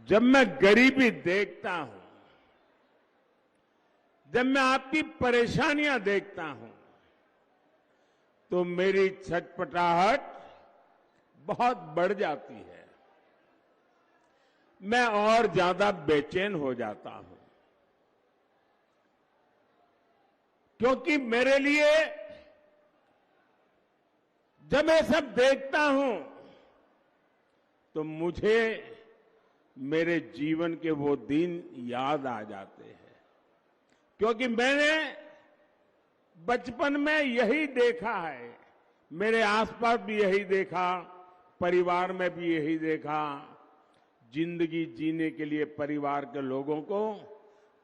जब मैं गरीबी देखता हूं, जब मैं आपकी परेशानियां देखता हूं, तो मेरी छटपटाहट बहुत बढ़ जाती है। मैं और ज्यादा बेचैन हो जाता हूं, क्योंकि मेरे लिए जब मैं सब देखता हूं तो मुझे मेरे जीवन के वो दिन याद आ जाते हैं, क्योंकि मैंने बचपन में यही देखा है, मेरे आसपास भी यही देखा, परिवार में भी यही देखा। जिंदगी जीने के लिए परिवार के लोगों को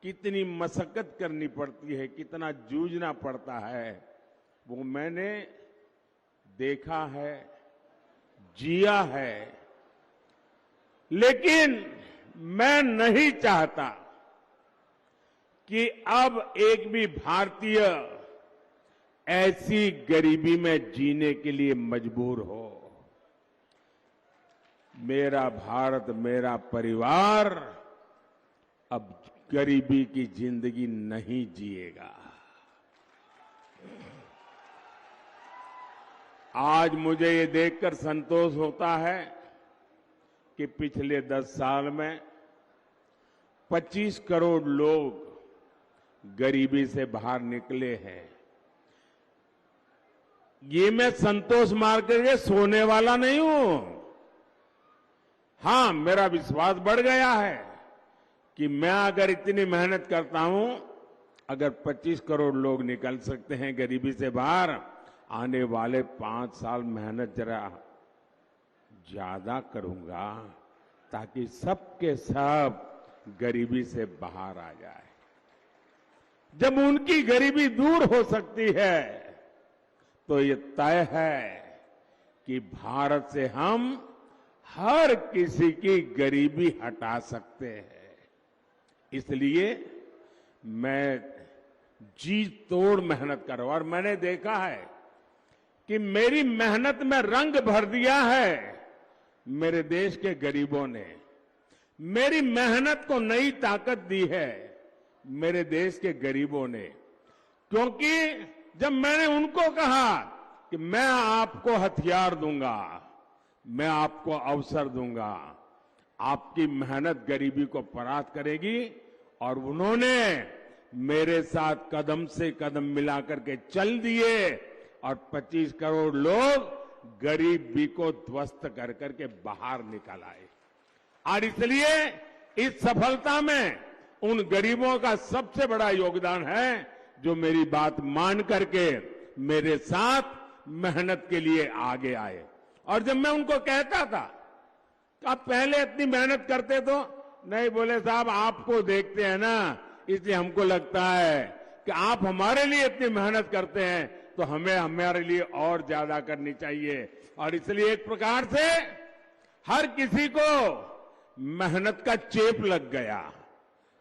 कितनी मशक्कत करनी पड़ती है, कितना जूझना पड़ता है, वो मैंने देखा है, जिया है। लेकिन मैं नहीं चाहता कि अब एक भी भारतीय ऐसी गरीबी में जीने के लिए मजबूर हो। मेरा भारत, मेरा परिवार अब गरीबी की जिंदगी नहीं जिएगा। आज मुझे ये देखकर संतोष होता है कि पिछले 10 साल में 25 करोड़ लोग गरीबी से बाहर निकले हैं। ये मैं संतोष मार करके सोने वाला नहीं हूं। हां, मेरा विश्वास बढ़ गया है कि मैं अगर इतनी मेहनत करता हूं, अगर 25 करोड़ लोग निकल सकते हैं गरीबी से बाहर, आने वाले 5 साल मेहनत जरा ज्यादा करूंगा ताकि सबके सब गरीबी से बाहर आ जाए। जब उनकी गरीबी दूर हो सकती है तो ये तय है कि भारत से हम हर किसी की गरीबी हटा सकते हैं। इसलिए मैं जी तोड़ मेहनत कर रहा हूं, और मैंने देखा है कि मेरी मेहनत में रंग भर दिया है मेरे देश के गरीबों ने। मेरी मेहनत को नई ताकत दी है मेरे देश के गरीबों ने, क्योंकि जब मैंने उनको कहा कि मैं आपको हथियार दूंगा, मैं आपको अवसर दूंगा, आपकी मेहनत गरीबी को परास्त करेगी, और उन्होंने मेरे साथ कदम से कदम मिलाकर के चल दिए और 25 करोड़ लोग गरीबी को ध्वस्त कर करके बाहर निकल आए। और इसलिए इस सफलता में उन गरीबों का सबसे बड़ा योगदान है जो मेरी बात मान करके मेरे साथ मेहनत के लिए आगे आए। और जब मैं उनको कहता था कि आप पहले इतनी मेहनत करते तो नहीं, बोले साहब आपको देखते हैं ना, इसलिए हमको लगता है कि आप हमारे लिए इतनी मेहनत करते हैं तो हमें हमारे लिए और ज्यादा करनी चाहिए। और इसलिए एक प्रकार से हर किसी को मेहनत का चेप लग गया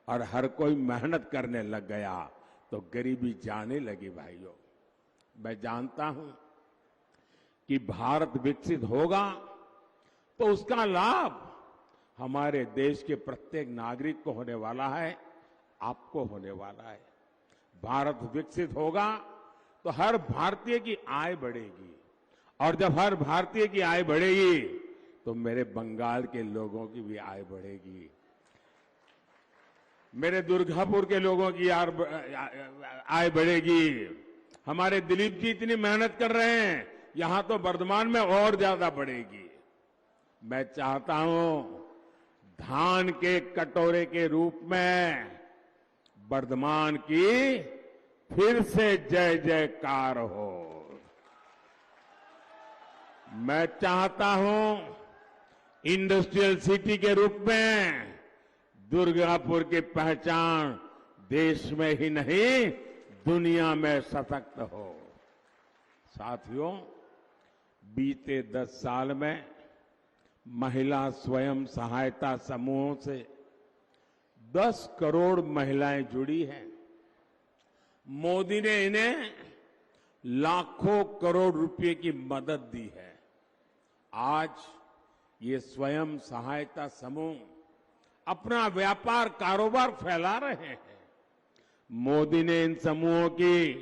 और हर कोई मेहनत करने लग गया, तो गरीबी जाने लगी। भाइयों, मैं जानता हूं कि भारत विकसित होगा तो उसका लाभ हमारे देश के प्रत्येक नागरिक को होने वाला है, आपको होने वाला है। भारत विकसित होगा तो हर भारतीय की आय बढ़ेगी, और जब हर भारतीय की आय बढ़ेगी तो मेरे बंगाल के लोगों की भी आय बढ़ेगी, मेरे दुर्गापुर के लोगों की आय बढ़ेगी। हमारे दिलीप जी इतनी मेहनत कर रहे हैं, यहां तो वर्धमान में और ज्यादा बढ़ेगी। मैं चाहता हूं धान के कटोरे के रूप में वर्धमान की फिर से जय जयकार हो। मैं चाहता हूं इंडस्ट्रियल सिटी के रूप में दुर्गापुर की पहचान देश में ही नहीं दुनिया में सशक्त हो। साथियों, बीते 10 साल में महिला स्वयं सहायता समूहों से 10 करोड़ महिलाएं जुड़ी हैं। मोदी ने इन्हें लाखों करोड़ रुपए की मदद दी है। आज ये स्वयं सहायता समूह अपना व्यापार कारोबार फैला रहे हैं। मोदी ने इन समूहों की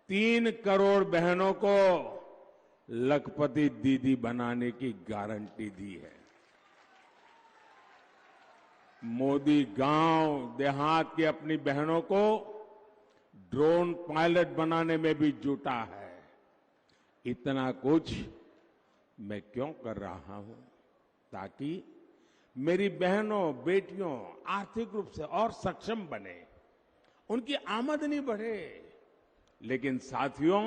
3 करोड़ बहनों को लखपति दीदी बनाने की गारंटी दी है। मोदी गांव देहात की अपनी बहनों को ड्रोन पायलट बनाने में भी जुटा है। इतना कुछ मैं क्यों कर रहा हूं? ताकि मेरी बहनों बेटियों आर्थिक रूप से और सक्षम बने, उनकी आमदनी बढ़े। लेकिन साथियों,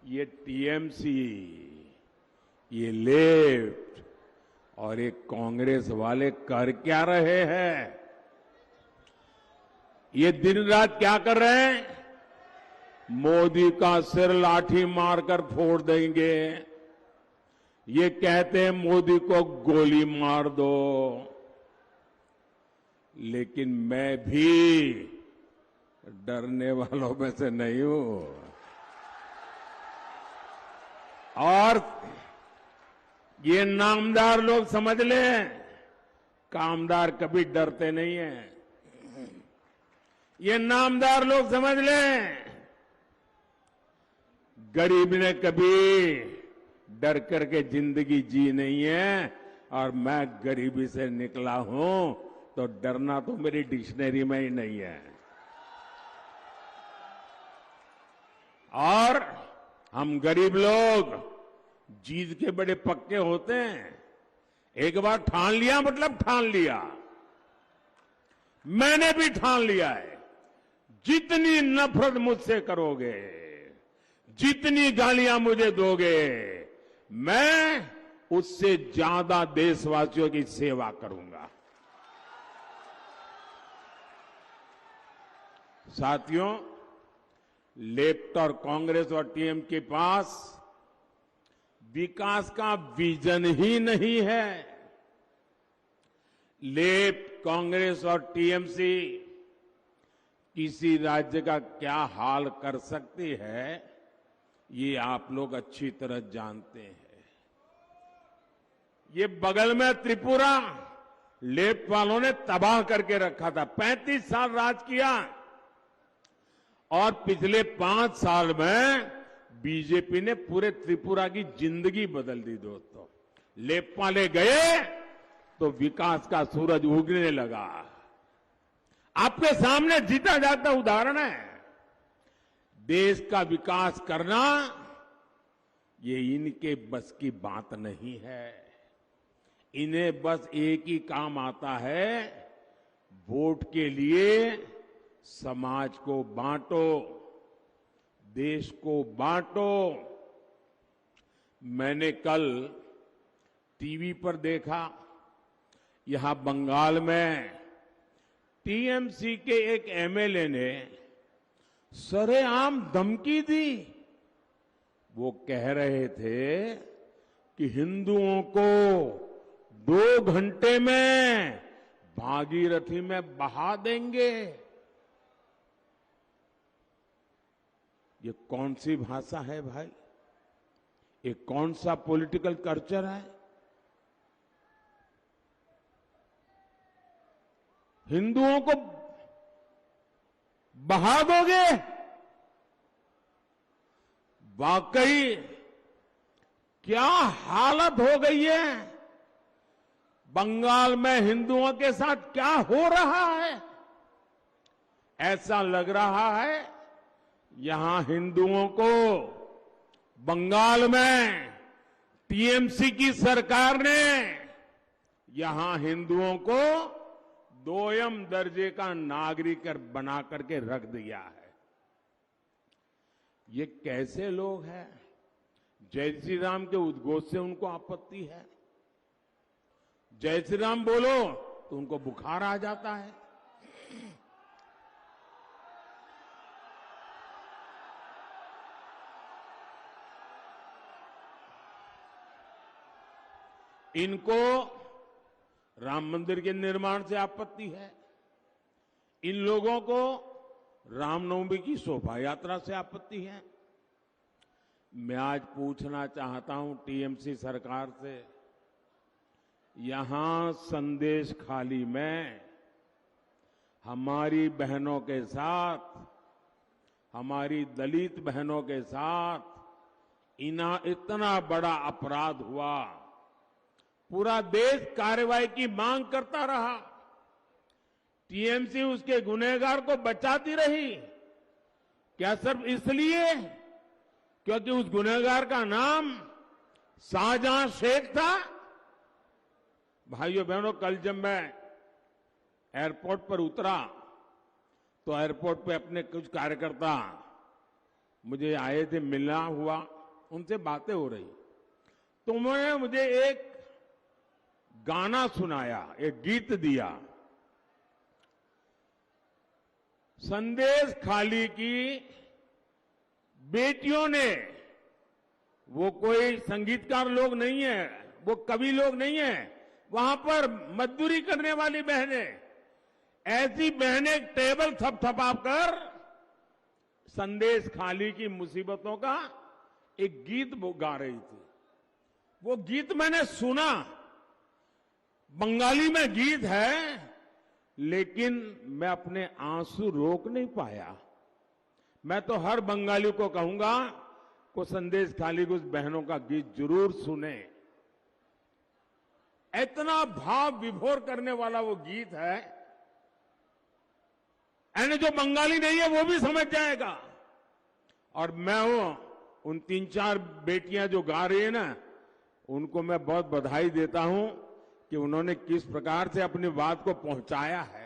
ये टीएमसी, ये लेफ्ट और ये कांग्रेस वाले कर क्या रहे हैं? ये दिन रात क्या कर रहे हैं? मोदी का सिर लाठी मारकर फोड़ देंगे। ये कहते हैं मोदी को गोली मार दो। लेकिन मैं भी डरने वालों में से नहीं हूं। और ये नामदार लोग समझ लें, कामदार कभी डरते नहीं हैं। ये नामदार लोग समझ लें, गरीब ने कभी डर करके जिंदगी जी नहीं है। और मैं गरीबी से निकला हूं, तो डरना तो मेरी डिक्शनरी में ही नहीं है। और हम गरीब लोग जीत के बड़े पक्के होते हैं। एक बार ठान लिया मतलब ठान लिया। मैंने भी ठान लिया है, जितनी नफरत मुझसे करोगे, जितनी गालियां मुझे दोगे, मैं उससे ज्यादा देशवासियों की सेवा करूंगा। साथियों, लेफ्ट और कांग्रेस और टीएम के पास विकास का विजन ही नहीं है। लेफ्ट, कांग्रेस और टीएमसी किसी राज्य का क्या हाल कर सकती है, ये आप लोग अच्छी तरह जानते हैं। ये बगल में त्रिपुरा लेफ्ट वालों ने तबाह करके रखा था। 35 साल राज किया और पिछले 5 साल में बीजेपी ने पूरे त्रिपुरा की जिंदगी बदल दी। दोस्तों, लेफ्ट वाले गए तो विकास का सूरज उगने लगा। आपके सामने जीता जाता उदाहरण है। देश का विकास करना ये इनके बस की बात नहीं है। इन्हें बस एक ही काम आता है, वोट के लिए समाज को बांटो, देश को बांटो। मैंने कल टीवी पर देखा, यहां बंगाल में टीएमसी के एक एमएलए ने सरेआम धमकी दी। वो कह रहे थे कि हिंदुओं को 2 घंटे में भागीरथी में बहा देंगे। ये कौन सी भाषा है भाई? ये कौन सा पॉलिटिकल कल्चर है? हिंदुओं को बहा दोगे? वाकई क्या हालत हो गई है? बंगाल में हिंदुओं के साथ क्या हो रहा है? ऐसा लग रहा है यहां हिंदुओं को बंगाल में टीएमसी की सरकार ने यहां हिंदुओं को 2ym दर्जे का नागरिक बना करके रख दिया है। ये कैसे लोग हैं? जय श्री राम के उद्घोष से उनको आपत्ति है। जय श्री राम बोलो तो उनको बुखार आ जाता है। इनको राम मंदिर के निर्माण से आपत्ति है। इन लोगों को रामनवमी की शोभा यात्रा से आपत्ति है। मैं आज पूछना चाहता हूं टीएमसी सरकार से, यहां संदेश खाली में हमारी बहनों के साथ, हमारी दलित बहनों के साथ इतना बड़ा अपराध हुआ। पूरा देश कार्रवाई की मांग करता रहा। टीएमसी उसके गुनहगार को बचाती रही। क्या सिर्फ इसलिए क्योंकि उस गुनहगार का नाम शाहजहां शेख था? भाइयों बहनों, कल जब मैं एयरपोर्ट पर उतरा तो एयरपोर्ट पे अपने कुछ कार्यकर्ता मुझे आए थे, मिलना हुआ, उनसे बातें हो रही तो उन्होंने मुझे एक गाना सुनाया, एक गीत दिया। संदेश खाली की बेटियों ने, वो कोई संगीतकार लोग नहीं है, वो कवि लोग नहीं है, वहां पर मजदूरी करने वाली बहनें, ऐसी बहनें टेबल थपथपाकर कर संदेश खाली की मुसीबतों का एक गीत गा रही थी। वो गीत मैंने सुना, बंगाली में गीत है, लेकिन मैं अपने आंसू रोक नहीं पाया। मैं तो हर बंगाली को कहूंगा को संदेश खाली की उस बहनों का गीत जरूर सुने। इतना भाव विभोर करने वाला वो गीत है, यानी जो बंगाली नहीं है वो भी समझ जाएगा। और मैं उन 3-4 बेटियां जो गा रही है ना, उनको मैं बहुत बधाई देता हूं कि उन्होंने किस प्रकार से अपनी बात को पहुंचाया है।